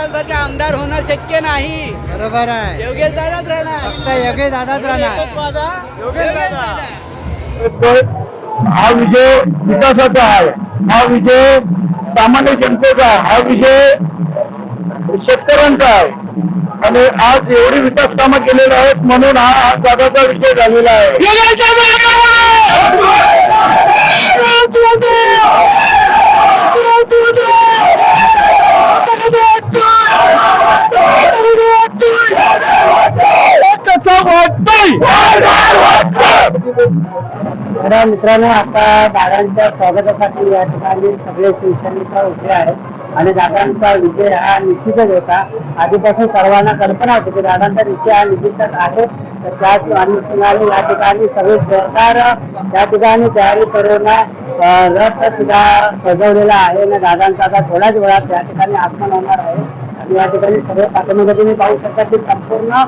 दादासाठी आमदार होणं शक्य नाही. बरोबर आहे. योगेश दादाच राहणार. फक्त योगेश दादाच राहणार. योगेश दादा. हा विजय विकासाचा आहे, हा विजय सामान्य जनतेचा आहे, हा विजय शेतकऱ्यांचा आहे. आणि आज एवढी विकास कामं केलेली आहेत म्हणून हा आज दादाचा विजय झालेला आहे. तर मित्रांनो, आता दादांच्या स्वागतासाठी या ठिकाणी सगळे शिवसैनिक उभे आहेत आणि दादांचा विजय हा निश्चितच होता. आधीपासून सर्वांना कल्पना होती की दादांचा विजय हा निश्चितच आहे. तर त्याच अनुषंगाने या ठिकाणी सगळे सरकार या ठिकाणी तयारी करून रथ सुद्धा सजवलेला आहे आणि दादांचा आता थोड्याच वेळात या ठिकाणी आगमन होणार आहे. आणि या ठिकाणी सगळे पाठीमागे तुम्ही पाहू शकता की संपूर्ण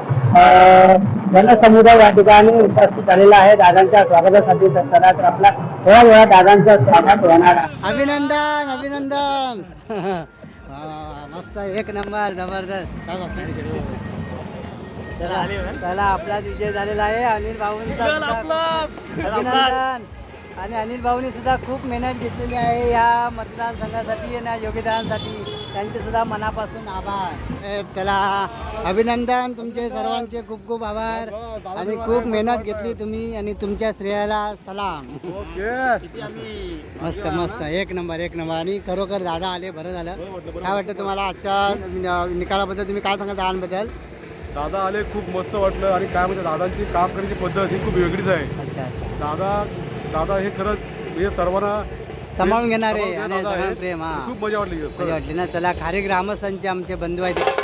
जनसमुदाय या ठिकाणी उपस्थित झालेला आहे दादांच्या स्वागतासाठी. तर आपला थोड्या वेळात दादांचं स्वागत होणार आहे. अभिनंदन अभिनंदन. मस्त, एक नंबर, जबरदस्त. चला आपला विजय झालेला आहे. अनिल भाऊंचा अभिनंदन. आणि अनिल भाऊनी सुद्धा खूप मेहनत घेतलेली आहे या मतदारसंघासाठी आणि योगदानासाठी. त्यांचे सुद्धा मनापासून आभार. त्याला अभिनंदन, तुमचे सर्वांचे खूप खूप आभार. आणि खूप मेहनत घेतली तुम्ही आणि तुमच्या श्रेयाला सलाम. मस्त मस्त, एक नंबर एक नंबर. आणि खरोखर दादा आले, बरं झालं. काय वाटतं तुम्हाला आजच्या निकालाबद्दल? तुम्ही काय सांगा दादांबद्दल? दादा आले, खूप मस्त वाटलं. आणि काय म्हणजे दादांची काम करण्याची पद्धत ही खूप वेगळीच आहे. अच्छा अच्छा. दादा हे खरंच म्हणजे सर्वांना सांभाळून घेणारे आणि सगळ्यांना प्रेम. हा, खूप मजा वाटली ना. चला, खारी ग्रामस्थांचे आमचे बंधू आहेत.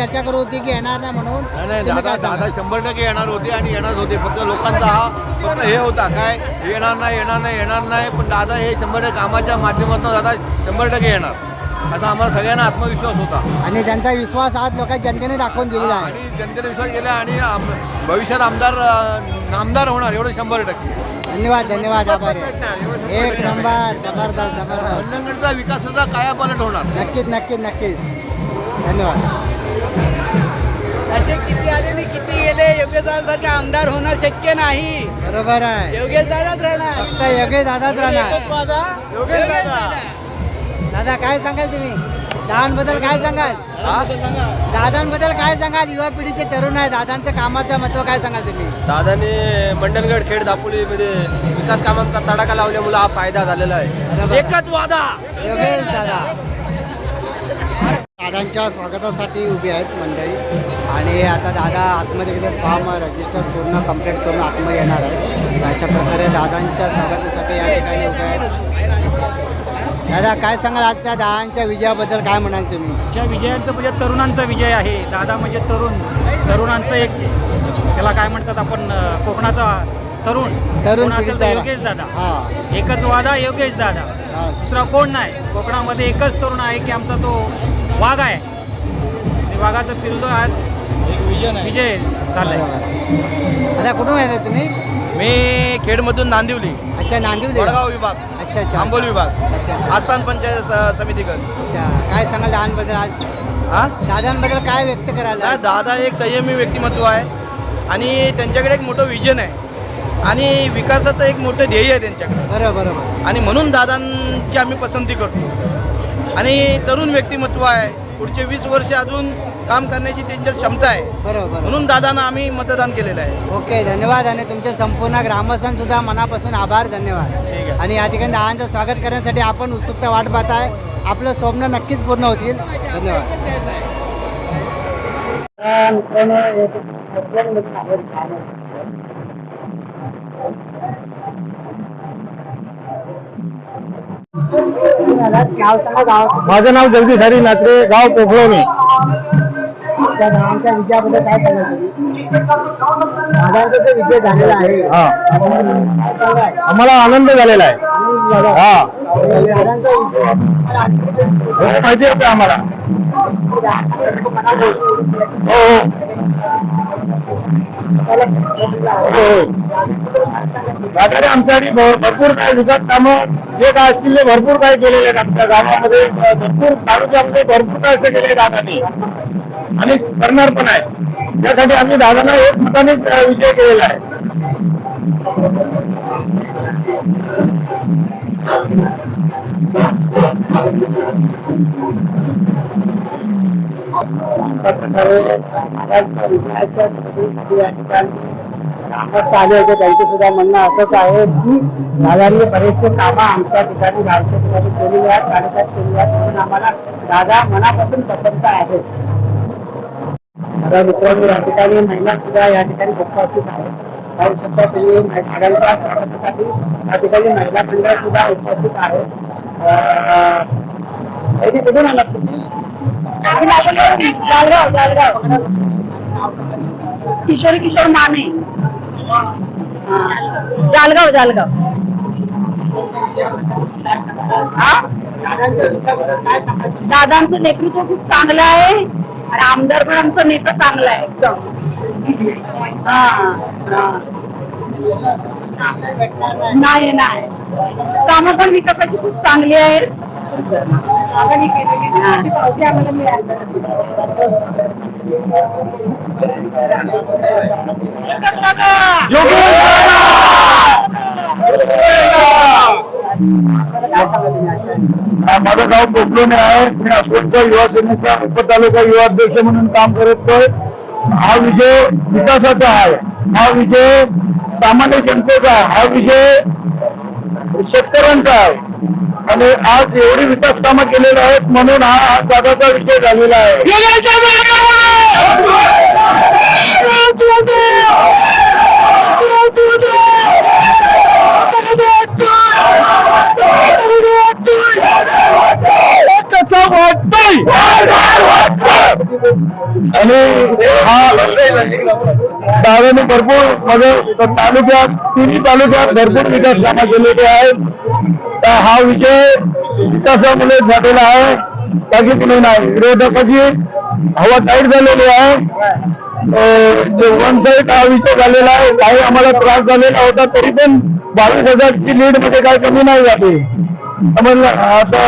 चर्चा करू होती की येणार नाही म्हणून. नाही तुम्ही काय दादा सांगाल? 100% येणार होते आणि येणार होते. फक्त लोकांचा हा फक्त हे होता काय येणार नाही पण दादा हे 100% कामाच्या माध्यमातून दादा 100% येणार असा आम्हाला सगळ्यांना आत्मविश्वास होता. आणि त्यांचा विश्वास आज लोकांनी जनतेने दाखवून दिलेला आहे. आणि जनतेने विश्वास केला आणि भविष्यात नामदार होणार एवढं 100%. धन्यवाद आभार आहे. एक नंबर जबरदस्त. मंडणगडचा विकासाचा कायापालट होणार. नक्कीच धन्यवाद. असे किती आले आणि किती गेले योगेश दादासारखे आमदार होणं शक्य नाही. बरोबर आहे. योगेश दादाच राहणार. फक्त योगेश दादाच राहणार. योगेश दादा. दादा काय सांगाल तुम्ही दादांबद्दल काय सांगाल? दादांबद्दल काय सांगाल? युवा पिढीचे तरुण आहे, दादांचं कामाचं महत्व काय सांगाल तुम्ही? दादाने मंडणगड खेड दापोलीमध्ये विकास कामांचा तडाखा लावल्यामुळे हा फायदा झालेला आहे. एकच वादा योगेश दादा. दादांच्या स्वागतासाठी उभी आहेत मंडळी आणि आता दादा आतमध्ये गेले. फॉर्म रजिस्टर पूर्ण कंप्लीट करून आतमध्ये येणार आहेत. अशा प्रकारे दादांच्या स्वागतासाठी या ठिकाणी उभे आहेत. दादा काय सांगाल आजच्या दादांच्या विजयाबद्दल काय म्हणाल तुम्ही? ज्या विजयांचं म्हणजे तरुणांचा विजय आहे. दादा म्हणजे तरुणांचं एक त्याला काय म्हणतात आपण कोकणाचा तरुण कोण असेल तर योगेश दादा. हां एकच वादा योगेश दादा. दुसरा कोण नाही. कोकणामध्ये एकच तरुण आहे की आमचा तो वाघ आहे. ते वाघाचं पिल्लू आज विजय झालाय. आता कुठून येतात तुम्ही? मी खेडमधून नांदिवली. अच्छा नांदिवली. वडगाव विभाग. अच्छा आंबोली विभाग. अच्छा आस्थान पंचायत समितीकडे. अच्छा काय सांगाल दादांबद्दल आज? हा दादांबद्दल काय व्यक्त करायला? दादा एक संयमी व्यक्तिमत्व आहे आणि त्यांच्याकडे एक मोठं विजन आहे आणि विकासाचं एक मोठं ध्येय आहे त्यांच्याकडे. बरोबर. आणि म्हणून दादांची आम्ही पसंती करतो. आणि तरुण व्यक्तिमत्व आहे. पुढचे 20 वर्ष अजून काम करण्याची त्यांच्यात क्षमता आहे. बरोबर. म्हणून दादांना आम्ही मतदान केलेलं आहे. ओके धन्यवाद. आणि तुमचे संपूर्ण ग्रामस्थांसुद्धा सुद्धा मनापासून आभार. धन्यवाद. ठीक आहे. आणि या ठिकाणी दादांचं स्वागत करण्यासाठी आपण उत्सुकता वाट पाहत आहे. आपलं स्वप्न नक्कीच पूर्ण होतील. धन्यवाद. माझं नाव जगदीश हरी नात्रे, गाव पोखळवणी. दादांच्या विजयाबद्दल काय सांगाल? दादांचा जो विजय झालेला आहे हा काय सांगाल? आम्हाला आनंद झालेला आहे. हा दादांचा विजय माहिती होतं आम्हाला. हो दादाने आमच्यासाठी भरपूर काय विकास कामं जे काय असतील ते भरपूर काय केलेले आहेत. आमच्या गावामध्ये भरपूर तालुक्यामध्ये भरपूर काय असं केले दादानी आणि करणार पण आहे. त्यासाठी आम्ही दादांना एक मताने विजय केलेला आहे. अशा प्रकारे दादांच्या विजयाच्या या ठिकाणी ग्रामस्थ आले होते. त्यांचे सुद्धा म्हणणं असंच आहे की दादांनी बरेचसे कामं आमच्या ठिकाणी गावच्या ठिकाणी केलेली आहेत, तालुक्यात केलेली आहेत. म्हणून आम्हाला दादा मनापासून पसंत आहे. तर मित्रांनो या ठिकाणी महिला सुद्धा या ठिकाणी उपस्थित आहेत. पाहू शकता तुम्ही दादांच्या स्वागतासाठी या ठिकाणी महिला मंडळ सुद्धा उपस्थित आहे. कुठून आलात तुम्ही? किशोर माने जालगाव. दादांचं नेतृत्व खूप चांगलं आहे आणि आमदार पण आमचं नेता चांगला आहे एकदम. नाही कामं पण विकासाची खूप चांगली आहेत. आम्हाला मिळालं. माझं गाव पोखलोणे आहे. मी अशोकच्या युवा सेनेचा उपतालुका युवा अध्यक्ष म्हणून काम करतोय. हा विजय विकासाचा आहे. हा विजय सामान्य जनतेचा आहे. हा विजय शेतकऱ्यांचा आहे. आणि आज एवढी विकास कामं केलेली आहेत म्हणून हा दादाचा विजय झालेला आहे. कसं वाटतंय? आणि हा दादाने भरपूर म्हणजे तालुक्यात तिन्ही तालुक्यात भरपूर विकास कामं केलेली आहेत. तर हा विजय विकासामुळे झालेला आहे, बाकी कुणी नाही. विरोधकाची हवा टाईट झालेली आहे. वन साईड हा विजय झालेला आहे. काही आम्हाला त्रास झालेला होता, तरी पण 22,000ची लीड मध्ये काही कमी नाही झाली. आम्हाला आता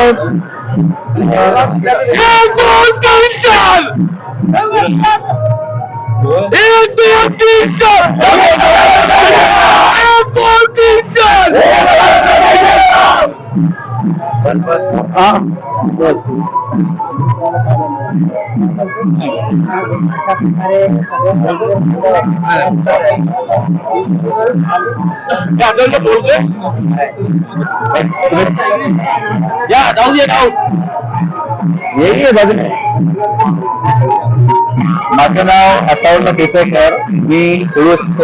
माझं नाव अत्तावन्न केसरकर. मी तुळस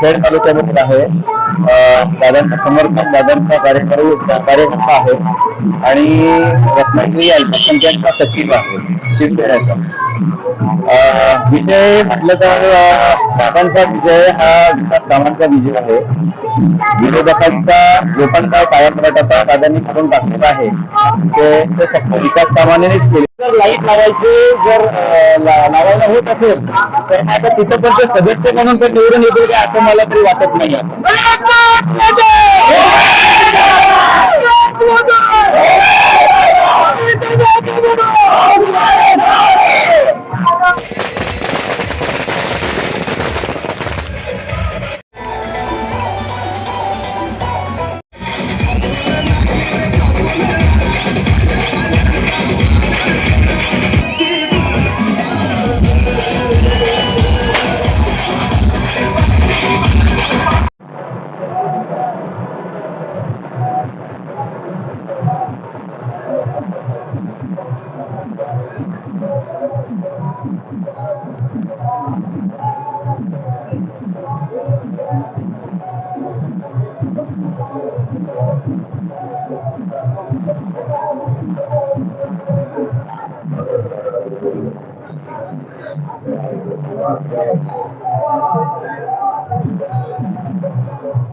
खेड तालुक्यामध्ये आहे. दादांचा समर्थक, दादांचा कार्यकर्ता आहे आणि रत्नागिरी अल्पसंख्याकचा सचिव आहे शिवसेनेचा. विजय म्हटलं तर दादांचा विजय हा विकास कामांचा विजय आहे. विरोधकांचा जो पण काय कायापालट दादांनी करून टाकलेला आहे ते फक्त विकास कामानेच केले. जर लाईट लावायचे जर लावायला होत असेल तर आता तिथं पण ते सदस्य म्हणून तर निवडून येतील का असं मला तरी वाटत नाही.